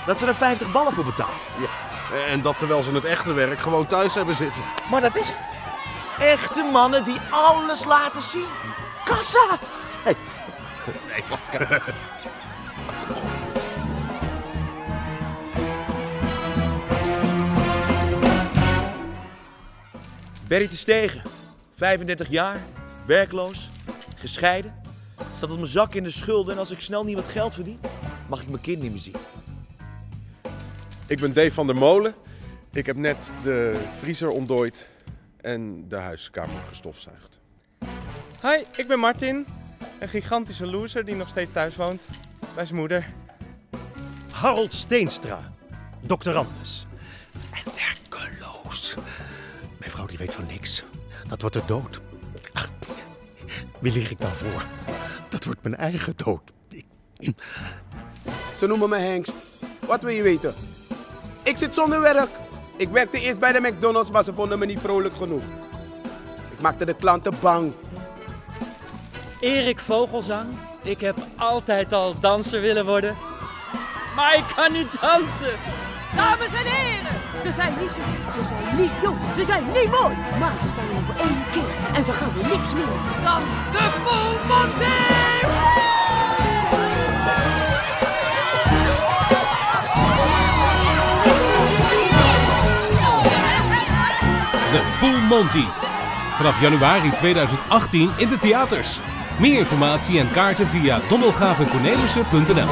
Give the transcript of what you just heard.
Dat ze er 50 ballen voor betalen. Ja. En dat terwijl ze het echte werk gewoon thuis hebben zitten. Maar dat is het. Echte mannen die alles laten zien. Kassa! Hey. Nee, wacht. Berry te Stegen, 35 jaar, werkloos, gescheiden. Staat op mijn zak in de schulden en als ik snel niet wat geld verdien, mag ik mijn kind niet meer zien. Ik ben Dave van der Molen. Ik heb net de vriezer ontdooid en de huiskamer gestofzuigd. Hi, ik ben Martin. Een gigantische loser die nog steeds thuis woont. Bij zijn moeder. Harold Steenstra, doctorandus. En werkeloos. Mijn vrouw die weet van niks. Dat wordt de dood. Ach, wie lieg ik nou voor? Dat wordt mijn eigen dood. Ze noemen me Hengst. Wat wil je weten? Ik zit zonder werk. Ik werkte eerst bij de McDonald's, maar ze vonden me niet vrolijk genoeg. Ik maakte de klanten bang. Erik Vogelzang. Ik heb altijd al danser willen worden. Maar ik kan niet dansen. Dames en heren, ze zijn niet goed, ze zijn niet jong, ze zijn niet mooi. Maar ze staan er voor 1 keer en ze gaan voor niks meer dan de Full Monty! The Full Monty. Vanaf januari 2018 in de theaters. Meer informatie en kaarten via dondelgavencornelissen.nl.